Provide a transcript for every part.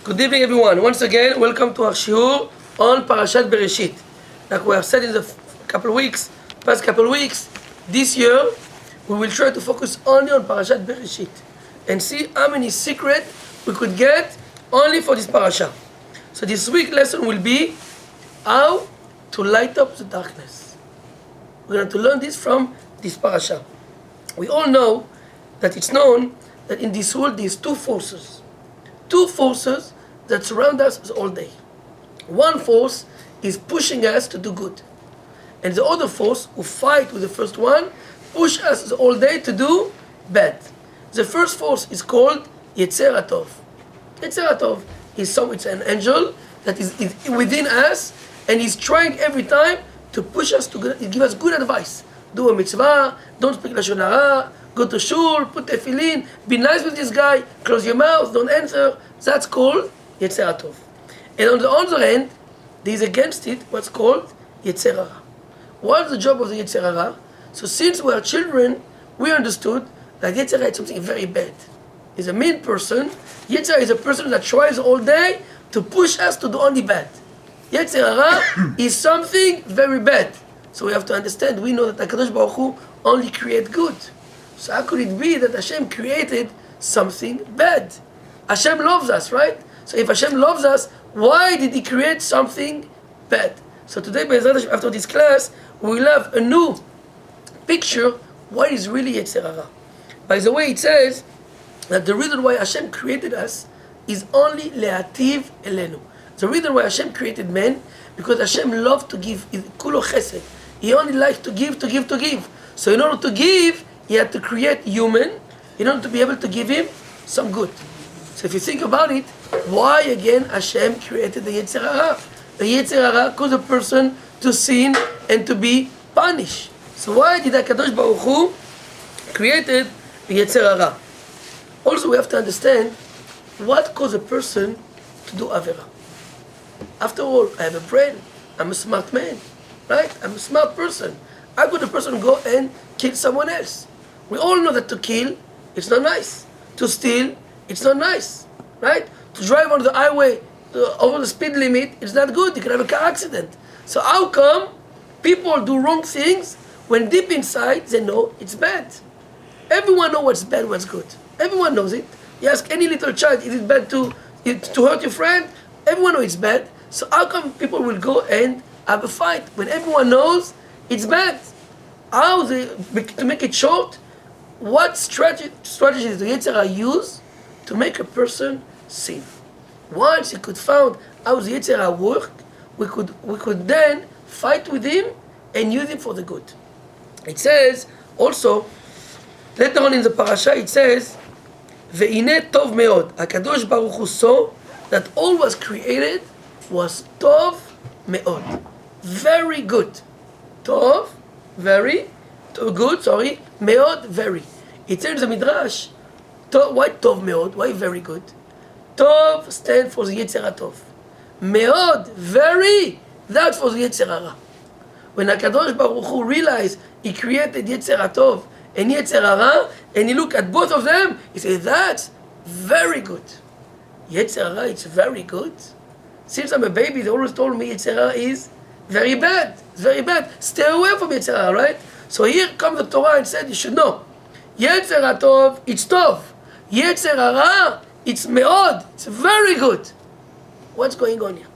Good evening, everyone. Once again, welcome to our shiur on Parashat Bereshit. Like we have said in the past couple weeks, this year we will try to focus only on Parashat Bereshit and see how many secrets we could get only for this parasha. So this week's lesson will be how to light up the darkness. We're going to learn this from this parasha. We all know that it's known that in this world there's two forces that surround us all day. One force is pushing us to do good, and the other force, who fight with the first one, push us all day to do bad. The first force is called Yetzer HaTov. Yetzer HaTov it's an angel that is within us, and he's trying every time to push us to give us good advice. Do a mitzvah, don't speak lashon hara, go to shul, put tefillin, be nice with this guy, close your mouth, don't answer. That's called Yetzer HaTov. And on the other hand, there is against it what's called Yetzer Hara. What's the job of the Yetzer Hara? So since we are children, we understood that Yetzer Hara is something very bad. He's a mean person. Yetzer Hara is a person that tries all day to push us to do only bad. Yetzer Hara is something very bad. So we have to understand, we know that HaKadosh Baruch Hu only creates good. So how could it be that Hashem created something bad? Hashem loves us, right? So if Hashem loves us, why did He create something bad? So today, Be'ezrat Hashem, after this class, we will have a new picture what is really Yetzer Hara. By the way, it says that the reason why Hashem created us is only le'ativ elenu. The reason why Hashem created man, because Hashem loved to give, kulo chesed. He only likes to give. So in order to give, He had to create human in order to be able to give him some good. So if you think about it, why again Hashem created the Yetzer Hara? The Yetzer Hara caused a person to sin and to be punished. So why did HaKadosh Baruch Hu created the Yetzer Hara? Also we have to understand what caused a person to do Avera. After all, I have a brain. I'm a smart man, right? I'm a smart person. How could a person go and kill someone else? We all know that to kill, it's not nice. To steal, it's not nice, right? To drive on the highway over the speed limit, it's not good. You can have a car accident. So how come people do wrong things when deep inside they know it's bad? Everyone knows what's bad, what's good. Everyone knows it. You ask any little child, is it bad to hurt your friend? Everyone knows it's bad. So how come people will go and have a fight when everyone knows it's bad? To make it short, what strategies do Yetzer Hara use to make a person sin? Once you could find how the Yetzer Hara work, we could then fight with him and use him for the good. It says also, later on in the parasha, it says, Ve'ineh tov meod. HaKadosh Baruch Hu saw that all was created was tov meod. Very good. Tov, very. Good, sorry. Meod, very. It says in the Midrash, why tov meod? Why very good? Tov stands for the Yetzer HaTov. Meod, very, that's for the Yetzer Hara. When HaKadosh Baruch Hu realized He created Yetzer HaTov and Yetzer Hara, and He looked at both of them, He said, that's very good. Yetzer Hara, it's very good. Since I'm a baby, they always told me Yetzer Hara is very bad. It's very bad. Stay away from Yetzer Hara, right? So here comes the Torah and said, you should know. Yetzer HaTov, it's tov. Yetzer Hara, it's meod. It's very good. What's going on here?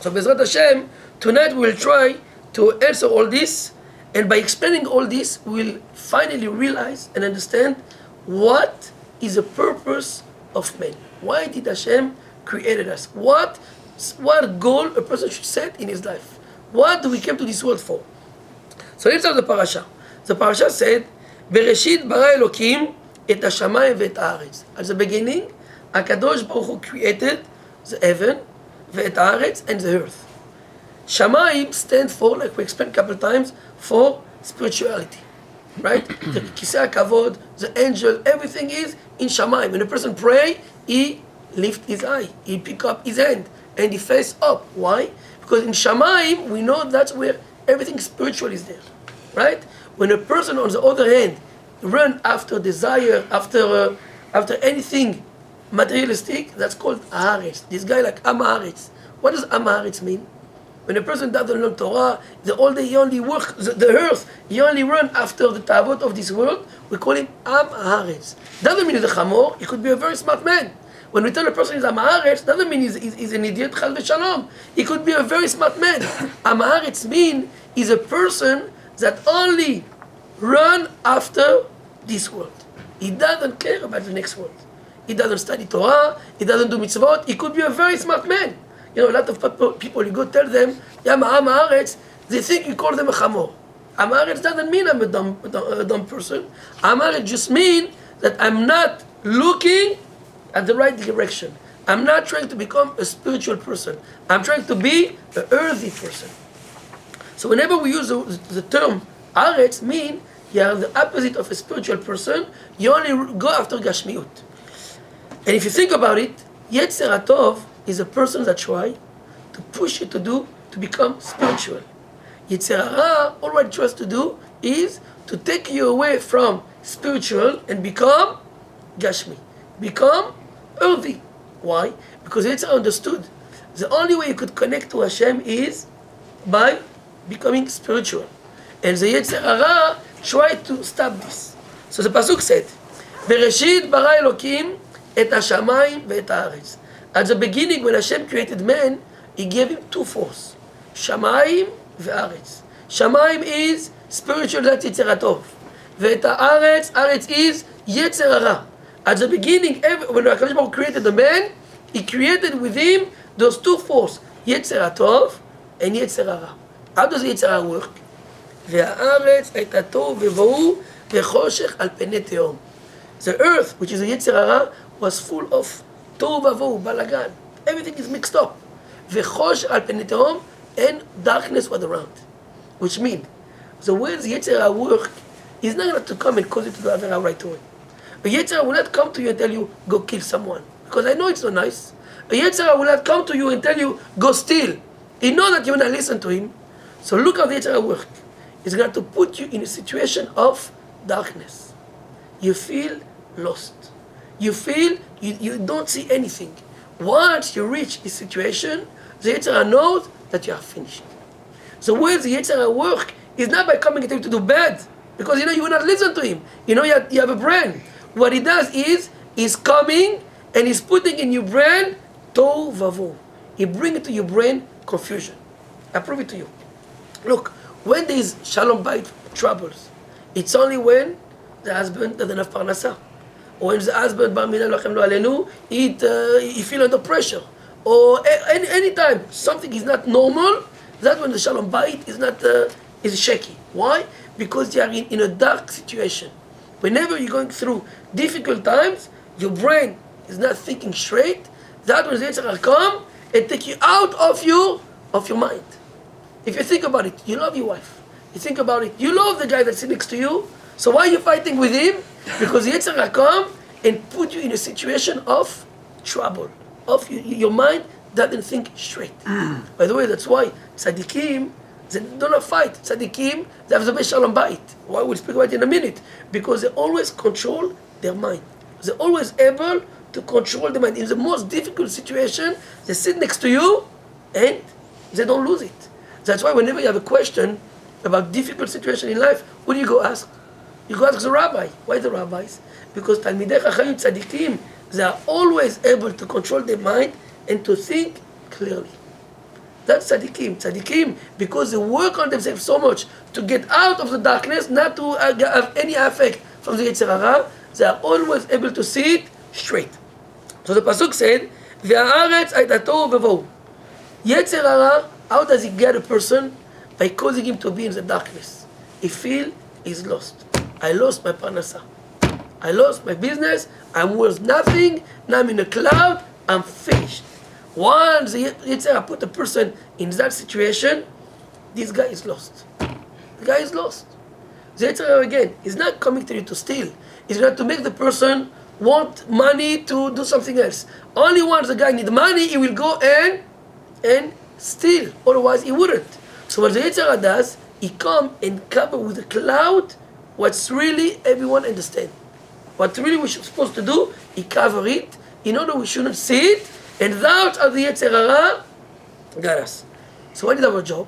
So Be'ezrat Hashem, tonight we will try to answer all this. And by explaining all this, we'll finally realize and understand what is the purpose of man. Why did Hashem created us? What goal a person should set in his life? What do we come to this world for? So let's start the parasha. The parasha said, Bereshit bara Elokim et hashamayim ve'et haaretz. At the beginning, HaKadosh Baruch Hu created the heaven, ve'et haaretz, and the earth. Shamayim stands for, like we explained a couple times, for spirituality. Right? The Kisei HaKavod, the angel, everything is in Shamayim. When a person pray, he lift his eye, he pick up his hand, and he face up. Why? Because in Shamayim, we know that's where everything spiritual is there. Right? When a person, on the other hand, run after desire, after anything materialistic, that's called Haaretz. This guy like Am Haaretz. What does Am Haaretz mean? When a person doesn't learn Torah, the all day he only work the earth, he only run after the tavot of this world, we call him Am Haaretz. Doesn't mean he's a chamor, he could be a very smart man. When we tell a person he's Am Haaretz, doesn't mean he's an idiot, chas v'shalom. He could be a very smart man. Am Haaretz mean he's a person that only run after this world. He doesn't care about the next world. He doesn't study Torah, he doesn't do mitzvot, he could be a very smart man. You know, a lot of people, you go tell them, Am Haaretz, they think you call them a chamor. Am Haaretz doesn't mean I'm a dumb person. Am Haaretz just mean that I'm not looking at the right direction. I'm not trying to become a spiritual person. I'm trying to be an earthy person. So whenever we use the term Haaretz, mean you are the opposite of a spiritual person, you only go after Gashmiut. And if you think about it, Yetzer HaTov is a person that try to push you to become spiritual. Yetzer Hara, all what it tries to do is to take you away from spiritual and become Gashmi, become earthy. Why? Because Yetzer Hara understood the only way you could connect to Hashem is by becoming spiritual. And the Yetzer Hara tried to stop this. So the Pasuk said, Bereshit bara Elokim et hashamayim ve'et haaretz. At the beginning, when Hashem created man, He gave him two forces, Shamayim ve'aretz. Shamayim is spiritual, that's Yetzer HaTov. Ve'et haaretz, Haaretz is Yetzer Hara. At the beginning, when HaKadosh Baruch Hu created the man, He created with him those two forces, Yetzer HaTov and Yetzer Hara. How does Yetzer Hara work? והארץ הייתה תוהו ובוהו וחושך על פני תהום. The earth, which is a Yetzer Hara, was full of tohu vavohu, balagan. Everything is mixed up. וחושך על פני תהום, and darkness was around. Which means, the way the Yetzer Hara work is not going to come and cause you to do Avera right away. A Yetzer Hara will not come to you and tell you, go kill someone. Because I know it's not nice. A Yetzer Hara will not come to you and tell you, go steal. He knows that you're going to listen to him. So look how the Yetzer Hara work. It's going to put you in a situation of darkness. You feel lost. You feel you don't see anything. Once you reach this situation, the Yetzer Hara knows that you are finished. The way the Yetzer Hara work is not by coming and telling you to do bad, because you will not listen to him. You have a brain. What he does is, he's coming and he's putting in your brain tohu vavohu. He brings into your brain confusion. I prove it to you. Look, when there is shalom bayit troubles, it's only when the husband doesn't have parnasa, or when the husband bar minan lachem lo alenu, he feel under pressure, or any time something is not normal. That's when the shalom bayit is shaky. Why? Because you are in a dark situation. Whenever you're going through difficult times, your brain is not thinking straight. That when the Yetzer Hara come and take you out of your mind. If you think about it, you love your wife. You think about it, you love the guy that's sitting next to you. So why are you fighting with him? Because the Yetzer Hara come and put you in a situation of trouble. Of your mind doesn't think straight. By the way, that's why tzaddikim, they don't fight. Tzaddikim, they have the best shalom bayit. Why? We'll speak about it in a minute. Because they always control their mind. They're always able to control the mind. In the most difficult situation, they sit next to you and they don't lose it. That's why whenever you have a question about difficult situation in life, who do you go ask? You go ask the rabbi. Why the rabbis? Because Talmidei Chachamim Tzadikim, they are always able to control their mind and to think clearly. That's Tzadikim. Tzadikim, because they work on themselves so much to get out of the darkness, not to have any effect from the Yetzer Hara, they are always able to see it straight. So the Pasuk said, והארץ הייתה תוהו ובוהו. Yetzer Hara, how does he get a person? By causing him to be in the darkness. He feel he's lost. I lost my parnasa. I lost my business. I'm worth nothing. Now I'm in a cloud. I'm finished. Once the Yetzer Hara put a person in that situation, this guy is lost. The guy is lost. The Yetzer Hara again is not coming to you to steal. It's not to make the person want money to do something else. Only once the guy need money, he will go and steal. Otherwise, he wouldn't. So what the Yetzer Hara does, he come and cover with a cloud what's really everyone understand. What really we're supposed to do, he cover it, in order we shouldn't see it, and thou of the Yetzer Hara got us. So what is our job?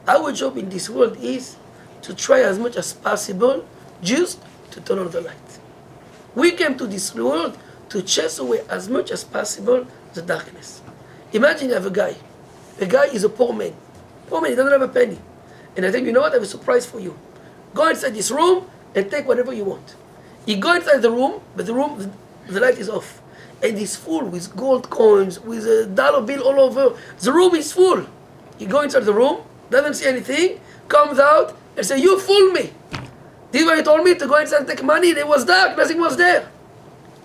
Our job in this world is to try as much as possible just to turn on the light. We came to this world to chase away as much as possible the darkness. Imagine you have a guy. A guy is a poor man. Poor man, he doesn't have a penny. And I think, you know what, I have a surprise for you. Go inside this room and take whatever you want. You go inside the room, but the light is off. And it's full with gold coins, with a dollar bill all over. The room is full. You go inside the room, doesn't see anything, comes out and say, you fooled me. This is why you told me to go inside and take money. It was dark, nothing was there.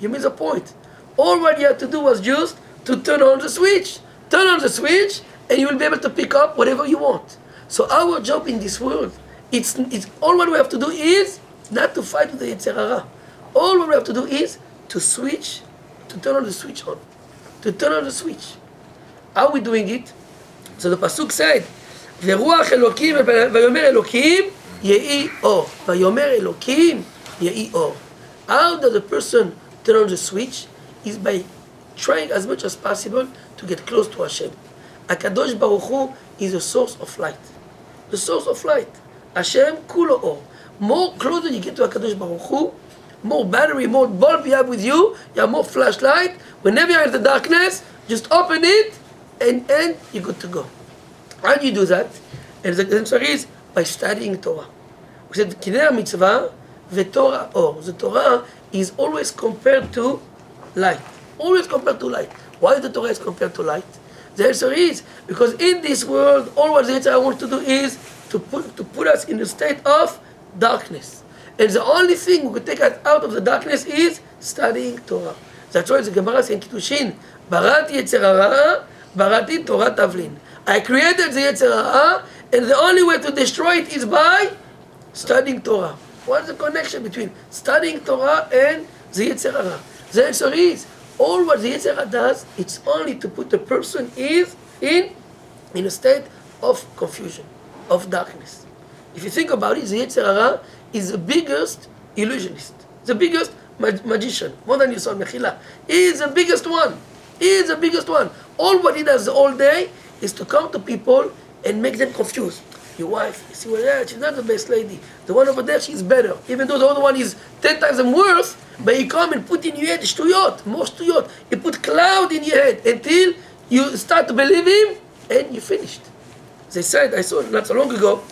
You miss the point. All what you had to do was just to turn on the switch. Turn on the switch and you will be able to pick up whatever you want. So our job in this world, it's all what we have to do is not to fight with the Yetzer Hara. All what we have to do is to switch, to turn on the switch on. To turn on the switch. How are we doing it? So the Pasuk said, ורוח אלוקים ויאמר אלוקים יהי אור. ויאמר אלוקים יהי אור. How does a person turn on the switch? Is by trying as much as possible to get close to Hashem. HaKadosh Baruch Hu is a source of light. The source of light. Hashem kulo or. More closer you get to HaKadosh Baruch Hu, more battery, more bulb you have with you, you have more flashlight. Whenever you're in the darkness, just open it and you're good to go. How do you do that? And the answer is by studying Torah. We said, Kinei mitzvah v'Torah or. The Torah is always compared to light. Always compared to light. Why the Torah is compared to light? The answer is because in this world, all what the Yetzer Hara wants to do is to put us in a state of darkness. And the only thing who can take us out of the darkness is studying Torah. That's why the Gemara says in Kiddushin, Barati Yetzer Hara, Barati Torah Tavlin. I created the Yetzer Hara, and the only way to destroy it is by studying Torah. What's the connection between studying Torah and the Yetzer Hara? The answer is, all what the Yetzer Hara does, it's only to put the person is in a state of confusion, of darkness. If you think about it, the Yetzer Hara is the biggest illusionist, the biggest magician, more than you saw Mechila. He is the biggest one. He is the biggest one. All what he does all day is to come to people and make them confused. Your wife, you see, well, yeah, she's not the best lady. The one over there, she's better. Even though the other one is 10 times worse, but you come and put in your head shtuyot, more shtuyot. You put cloud in your head until you start to believe him and you're finished. They said, I saw not so long ago,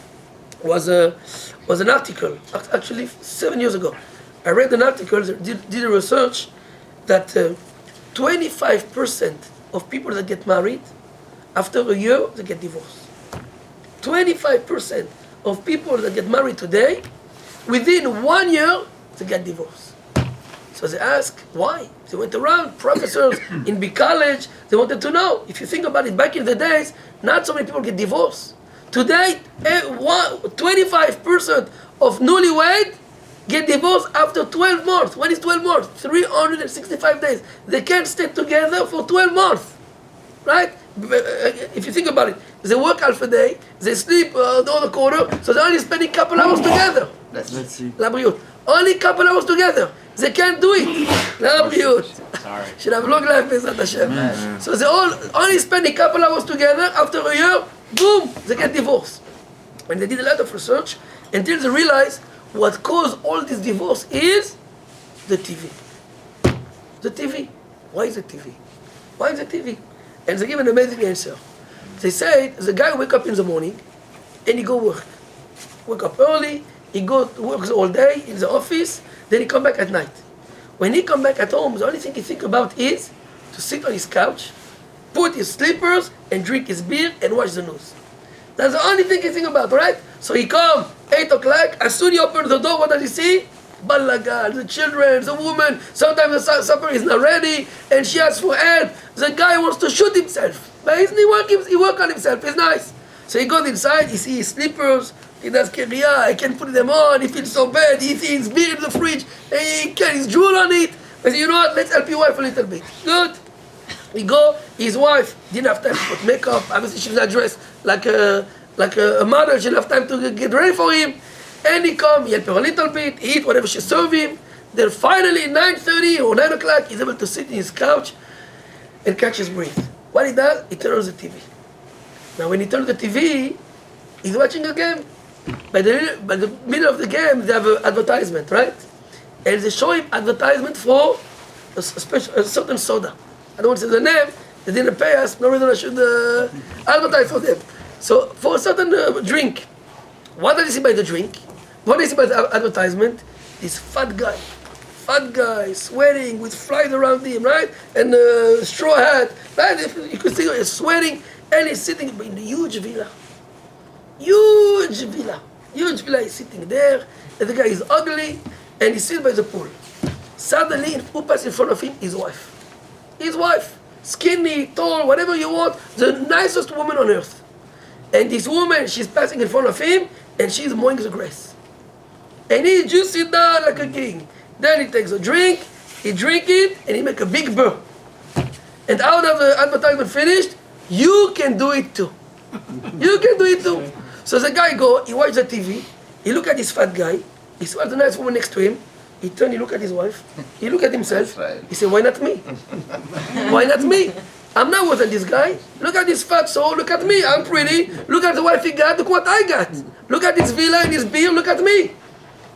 was an article, actually 7 years ago. I read an article, did a research that 25% of people that get married, after a year, they get divorced. 25% of people that get married today, within 1 year, they get divorced. So they ask, why? They went around, professors in big college, they wanted to know. If you think about it, back in the days, not so many people get divorced. Today, 25% of newlywed get divorced after 12 months. What is 12 months? 365 days. They can't stay together for 12 months. Right? If you think about it, they work half a day, they sleep the other quarter, so they're only spending a couple hours together. Let's see. Labriut. Only a couple hours together. They can't do it. Labriut. Sorry. Should have long life, Bezat Hashem. So they all only spend a couple hours together. After a year, boom, they get divorced. And they did a lot of research until they realized what caused all this divorce is the TV. The TV. Why is the TV? Why is the TV? And they give an amazing answer. They say the guy wake up in the morning and he go work. Wake up early, he go works all day in the office, then he come back at night. When he come back at home, the only thing he think about is to sit on his couch, put his slippers and drink his beer and watch the news. That's the only thing he think about, right? So he come 8 o'clock, as soon as he opens the door, what does he see? Balagan, the children, the woman, sometimes the supper is not ready, and she asks for help. The guy wants to shoot himself, but he work on himself, he's nice. So he goes inside, he sees his slippers, he does keriya, he can't put them on, he feels so bad, he sees his beer in the fridge, and he can his jewel on it. I say, you know what, let's help your wife a little bit. Good. He go, his wife didn't have time to put makeup, obviously she's not dressed like a mother, she didn't have time to get ready for him. And he come, he help her a little bit, eat whatever she serve him. Then finally, 9:30 or 9 o'clock, he's able to sit in his couch and catch his breath. What he does, he turns on the TV. Now, when he turns the TV, he's watching a game. By the middle of the game, they have an advertisement, right? And they show him advertisement for a certain soda. I don't want to say the name. They didn't pay us. No reason I should advertise for them. So for a certain drink, what do you see by the drink? What do you see by the advertisement? This fat guy, sweating with flies around him, right? And straw hat, right? You can see he's sweating, and he's sitting in a huge villa. Huge villa, he's sitting there, and the guy is ugly, and he sits by the pool. Suddenly, who passes in front of him? His wife. His wife, skinny, tall, whatever you want, the nicest woman on earth. And this woman, she's passing in front of him, and she's mowing the grass. And he just sit down like a king. Then he takes a drink, he drink it, and he make a big burp. And out of the advertisement finished, you can do it too. You can do it too. So the guy go, he watch the TV, he look at this fat guy, he saw the nice woman next to him, he turn, he look at his wife, he look at himself, he say, why not me? Why not me? I'm not worse than this guy. Look at this fat soul, look at me, I'm pretty. Look at the wife he got, look what I got. Look at this villa and this beer, look at me.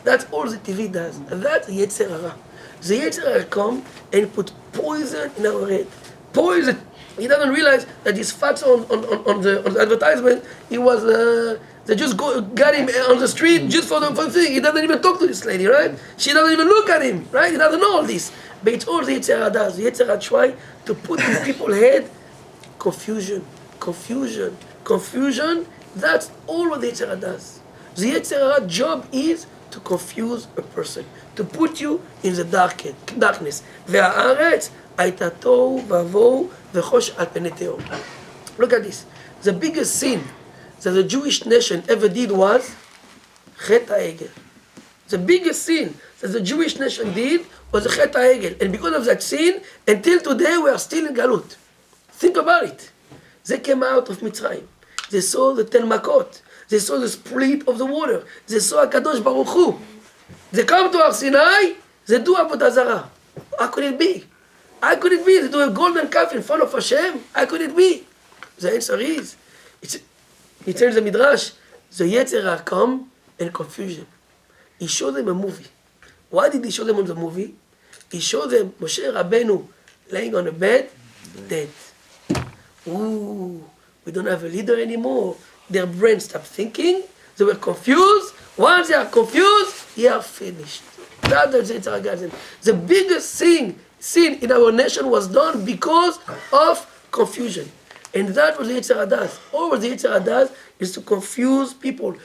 That's all the TV does. That's the Yetzer Hara. The Yetzer Hara come and put poison in our head. Poison. He doesn't realize that this fat on the advertisement, he was they just got him on the street just for the thing. He doesn't even talk to this lady, right? She doesn't even look at him, right? He doesn't know all this. But it's all the Yetzer Hara does. The Yetzer Hara try to put in people's head confusion. That's all what the Yetzer Hara does. The Yetzer Hara job is to confuse a person, to put you in the darkness. והארץ הייתה תוהו ובוהו וחושך על פני תהום. Look at this. The biggest sin that the Jewish nation ever did was חטא העגל. The biggest sin that the Jewish nation did was חטא העגל. And because of that sin, until today we are still in galut. Think about it. They came out of Mitzrayim. They saw the 10 makot. They saw the split of the water. They saw HaKadosh Baruch Hu. They come to Har Sinai, they do Avodah Zarah. How could it be? How could it be? They do a golden calf in front of Hashem. How could it be? The answer is, it tells the Midrash, the Yetzer Hara come and confusion. He showed them a movie. Why did he show them on the movie? He showed them Moshe Rabbeinu laying on a bed, dead. Ooh, we don't have a leader anymore. Their brain stopped thinking. They were confused. Once they are confused, they are finished. That's the Yetzer Hara. The biggest sin in our nation was done because of confusion. And that's what the Yetzer Hara does. All what the Yetzer Hara does is to confuse people.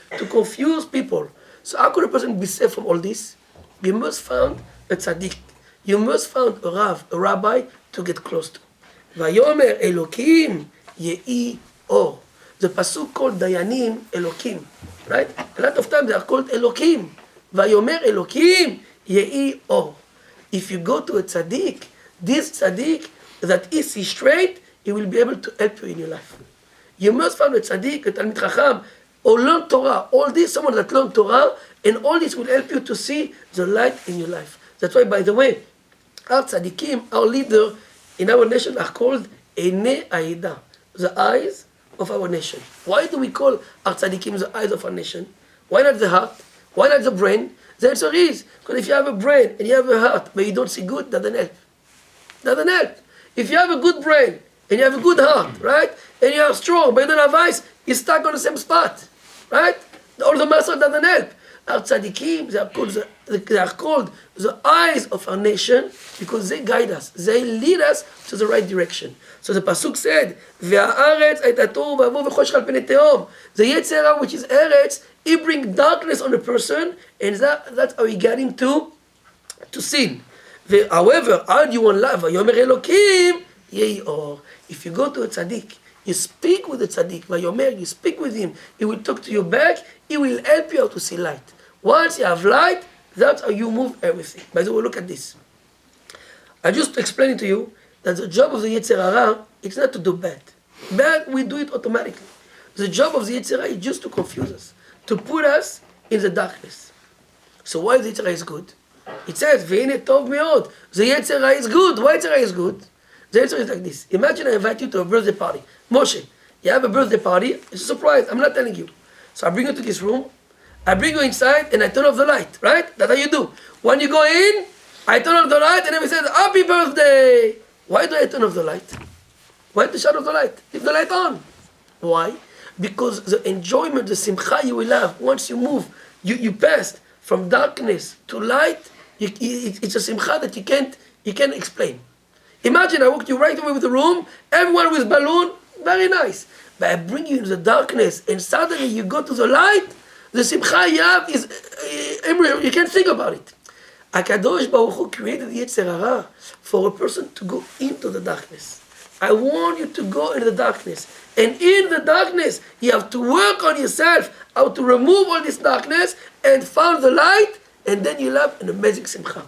So how could a person be safe from all this? You must find a tzaddik. You must find a rav, a rabbi to get close to. Vayomer Elokim yehi or. The pasuk called Dayanim Elokim, right? A lot of times they are called Elokim. Vayomer Elokim yehi or. If you go to a tzaddik, this tzaddik that is straight, he will be able to help you in your life. You must find a tzaddik, a Talmid Chacham, or learn Torah. All this, someone that learn Torah, and all this will help you to see the light in your life. That's why, by the way, our tzaddikim, our leader in our nation are called Einei Aida, the eyes of our nation. Why do we call our tzaddikim the eyes of our nation? Why not the heart? Why not the brain? The answer is, because if you have a brain and you have a heart, but you don't see good, doesn't help. Doesn't help. If you have a good brain and you have a good heart, right? And you are strong, but you don't have eyes, you're stuck on the same spot, right? All the muscle doesn't help. Our tzaddikim, they are called the eyes of our nation because they guide us. They lead us to the right direction. So the pasuk said, "Ve'haaretz hayta tohu v'avohu v'choshech al pnei tehom." The Yetzer Hara, which is Eretz, he brings darkness on a person, and that's how he got him to sin. However, how do you want life? Vayomer Elokim yehi or. If you go to a tzaddik, you speak with the tzaddik, Vayomer, you speak with him, he will talk to you back, he will help you how to see light. Once you have light, that's how you move everything. By the way, look at this. I just explained to you that the job of the Yetzer Hara is not to do bad. Bad, we do it automatically. The job of the Yetzer Hara is just to confuse us, to put us in the darkness. So why the Yetzer Hara is good? It says, והנה טוב מאוד. The יצר הרע is good. Why יצר הרע is good? The answer is like this. Imagine I invite you to a birthday party. Moshe, you have a birthday party. It's a surprise. I'm not telling you. So I bring you to this room. I bring you inside and I turn off the light. Right? That's how you do. When you go in, I turn off the light and everybody says, happy birthday. Why do I turn off the light? Why do you shut off the light? Leave the light on. Why? Because the enjoyment, the simcha you will have once you move, you passed from darkness to light. It's a simcha that you can't explain. Imagine I walked you right away with the room, everyone with balloon, very nice. But I bring you into the darkness and suddenly you go to the light, the simcha you have is, you can't think about it. HaKadosh Baruch Hu created Yetzer Hara for a person to go into the darkness. I want you to go into the darkness. And in the darkness, you have to work on yourself, how to remove all this darkness and find the light, and then you'll have an amazing simcha.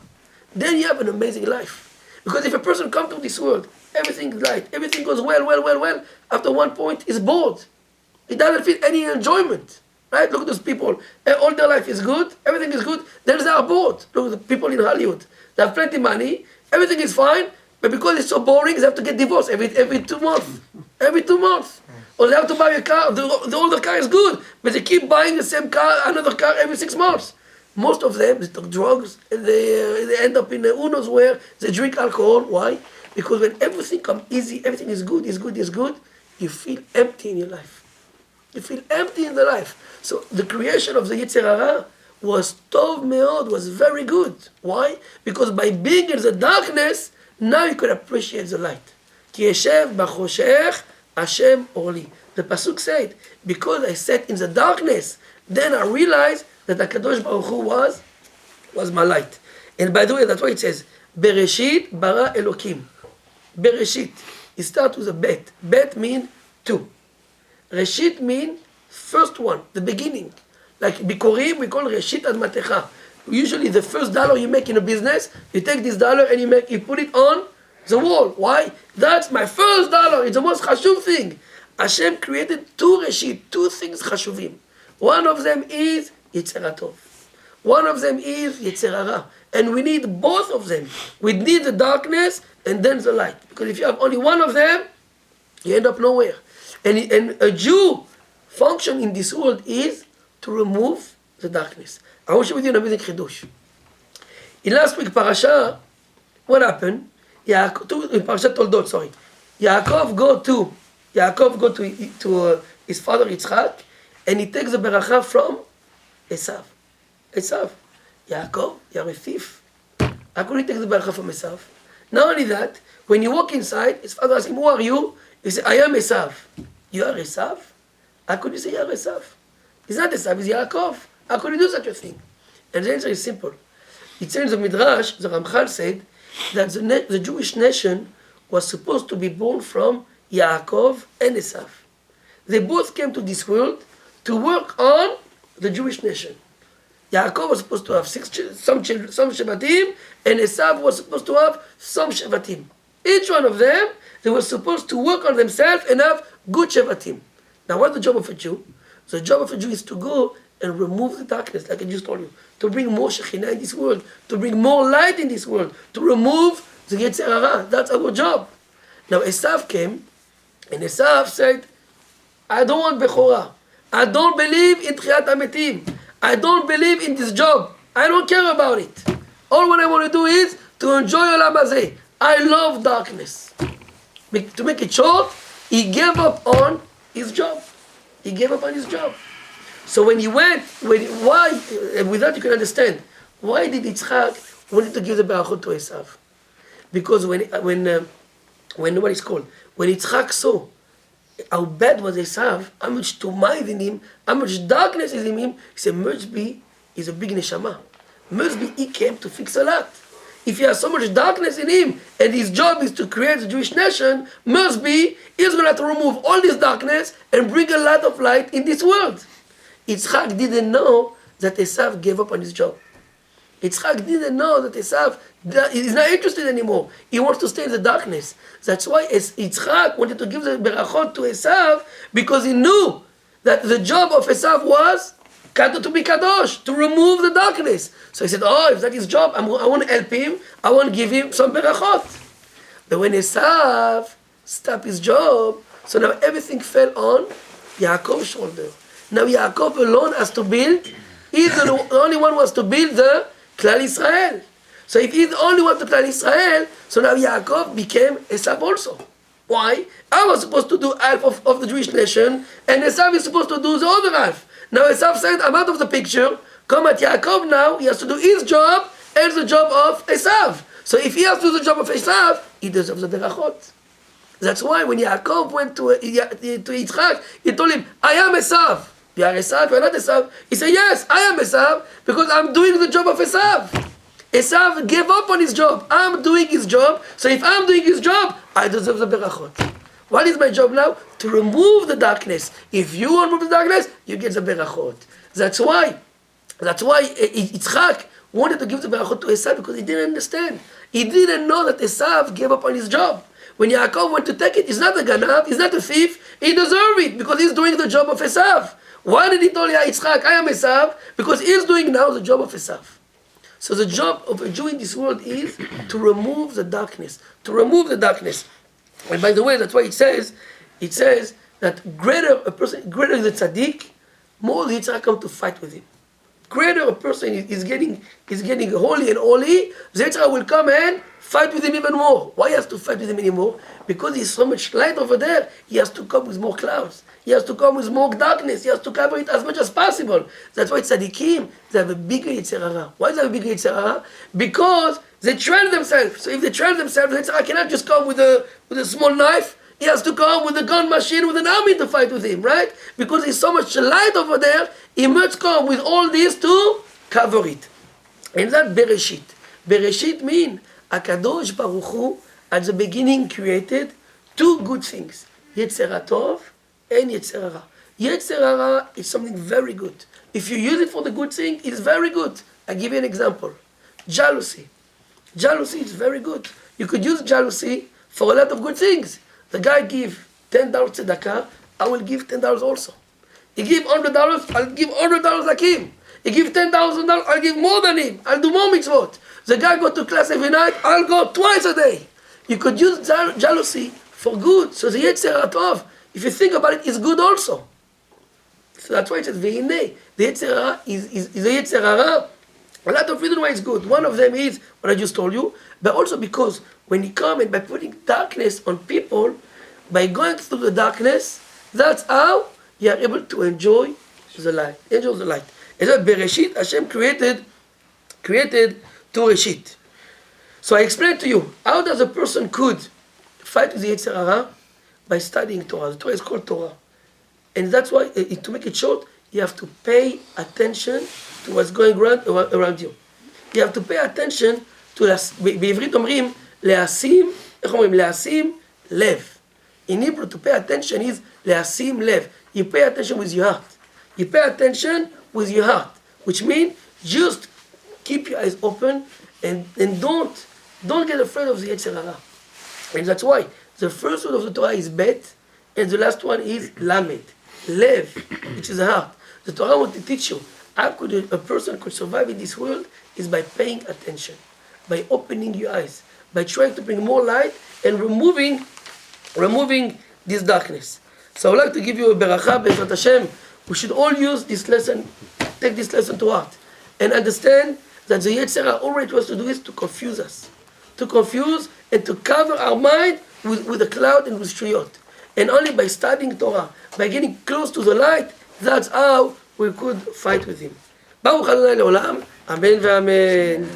Then you have an amazing life. Because if a person comes to this world, everything is light, everything goes well, after one point, he's bored. He doesn't feel any enjoyment. Right? Look at those people. All their life is good, everything is good, then they are bored. Look at the people in Hollywood. They have plenty of money, everything is fine, but because it's so boring, they have to get divorced every 2 months. Every 2 months. Or they have to buy a car, the older car is good, but they keep buying the same car, another car every 6 months. Most of them, they take drugs, and they end up in who knows where, they drink alcohol. Why? Because when everything comes easy, everything is good, you feel empty in your life. You feel empty in the life. So the creation of the Yetzer Hara was tov meod, was very good. Why? Because by being in the darkness, now you can appreciate the light. Ki yeshev b'choshech Hashem orli. The pasuk said, because I sat in the darkness, then I realized that HaKadosh Baruch Hu was my light. And by the way, that's why it says, Bereshit bara Elokim. Bereshit. It starts with a bet. Bet means 2. Reshit means first one, the beginning. Like Bikorim, we call Reshit Admatecha. Usually the first dollar you make in a business, you take this dollar and you put it on the wall. Why? That's my first dollar. It's the most chashuv thing. Hashem created 2 Reshit, 2 things chashuvim. One of them is Yetzer Tov. One of them is Yetzer Hara. And we need both of them. We need the darkness and then the light. Because if you have only one of them, you end up nowhere. And a Jew function in this world is to remove the darkness. I want to share with you an amazing chidush. In last week parasha, what happened? In Parashat Toldot, sorry. Yaakov go to his father Yitzchak, and he takes the beracha from Esav. Yaakov, you are a thief. How could he take the beracha from Esav? Not only that, when you walk inside, his father asks him, who are you? He said, I am Esav. You are Esav? How could you say you are Esav? He's not Esav, he's Yaakov. How could you do such a thing? And the answer is simple. It says in the Midrash, the Ramchal said, that the Jewish nation was supposed to be born from Yaakov and Esav. They both came to this world to work on the Jewish nation. Yaakov was supposed to have some Shevatim, and Esav was supposed to have some Shevatim. Each one of them, they were supposed to work on themselves and have good Shevatim. Now what's the job of a Jew? The job of a Jew is to go and remove the darkness, like I just told you. To bring more Shekhinah in this world. To bring more light in this world. To remove the Yetzer Hara. That's our job. Now Esav came, and Esav said, I don't want Bechorah. I don't believe in Tchiyat HaMetim. I don't believe in this job. I don't care about it. All what I want to do is to enjoy Olam Hazeh. I love darkness. To make it short, he gave up on his job. So when he went, and with that you can understand, why did Yitzchak wanted to give the berachot to Esav? Because when Yitzchak saw how bad was Esav, how much tumah is in him, how much darkness is in him, he said, must be, he's a big neshama. Must be he came to fix a lot. If he has so much darkness in him, and his job is to create the Jewish nation, must be, he's going to have to remove all this darkness and bring a lot of light in this world. Yitzchak didn't know that Esav gave up on his job. Yitzchak didn't know that Esav is not interested anymore. He wants to stay in the darkness. That's why Yitzchak wanted to give the berachot to Esav, because he knew that the job of Esav was to be kadosh, to remove the darkness. So he said, oh, if that is his job, I want to help him, I want to give him some berachot. But when Esav stopped his job, so now everything fell on Yaakov's shoulder. Now Yaakov alone has to build, he's the only one who has to build the Klal Israel. So if he's the only one to Klal Israel, so now Yaakov became Esav also. Why? I was supposed to do half of the Jewish nation, and Esav is supposed to do the other half. Now Esav said, I'm out of the picture, come at Yaakov now, he has to do his job and the job of Esav. So if he has to do the job of Esav, he deserves the berachot. That's why when Yaakov went to Yitzchak, he told him, I am Esav. You are Esav, you are not Esav. He said, yes, I am Esav, because I'm doing the job of Esav. Esav gave up on his job. I'm doing his job. So if I'm doing his job, I deserve the berachot. What is my job now? To remove the darkness. If you remove the darkness, you get the berachot. That's why Yitzchak wanted to give the berachot to Esav, because he didn't understand. He didn't know that Esav gave up on his job. When Yaakov went to take it, he's not a ganav, he's not a thief. He deserves it because he's doing the job of Esav. Why did he tell Yitzchak, I am Esav? Because he's doing now the job of Esav. So the job of a Jew in this world is to remove the darkness. To remove the darkness. And by the way, that's why it says that greater the tzaddik, more the Yitzhak come to fight with him. Greater a person is getting holy and holy, the Yitzhak will come and fight with him even more. Why he has to fight with him anymore? Because there's so much light over there, he has to come with more clouds. He has to come with more darkness. He has to cover it as much as possible. That's why tzaddikim, they have a bigger Yetzer Hara. Why do they have a bigger Yetzer Hara? Because they train themselves. So if they train themselves, the Yetzer Hara cannot just come with a small knife. He has to come with a gun machine, with an army to fight with him, right? Because there's so much light over there, he must come with all this to cover it. And that Bereshit. Bereshit means HaKadosh Baruch Hu at the beginning created two good things. Yetzer Tov and Yetzer Hara. Yetzer Hara is something very good. If you use it for the good thing, it's very good. I'll give you an example. Jealousy. Jealousy is very good. You could use jealousy for a lot of good things. The guy give $10 tzedakah, I will give $10 also. He give $100, I'll give $100 like him. He give $10,000, I'll give more than him. I'll do more mitzvot. The guy go to class every night, I'll go twice a day. You could use jealousy for good. So the Yetzer Tov, if you think about it, is good also. So that's why it says Ve'inei. The Yetzer Hara is the Yetzer Hara. A lot of reasons why it's good. One of them is what I just told you, but also because when you come and by putting darkness on people, by going through the darkness, that's how you are able to enjoy the light. Enjoy the light. And that Bereshit, Hashem created two Reshit. So I explained to you, how does a person could fight with the Yetzer Hara? By studying Torah. The Torah is called Torah. And that's why, to make it short, you have to pay attention to what's going around you. You have to pay attention to, בעברית אומרים, להשים לב. In Hebrew, to pay attention is להשים לב. You pay attention with your heart. You pay attention with your heart. Which means, just keep your eyes open and don't get afraid of the Yetzer Hara. And that's why the first word of the Torah is Bet, and the last one is Lamed. Lev, which is the heart. The Torah wants to teach you how could a person could survive in this world is by paying attention, by opening your eyes, by trying to bring more light and removing this darkness. So I would like to give you a beracha, Be'ezrat Hashem. We should all use this lesson, take this lesson to heart, and understand that the Yetzer Hara, all it was to do is to confuse us, to confuse and to cover our mind with a cloud and with shriyot. And only by studying Torah, by getting close to the light, that's how we could fight with him. Baruch Adonai Leolam. Amen ve'amen.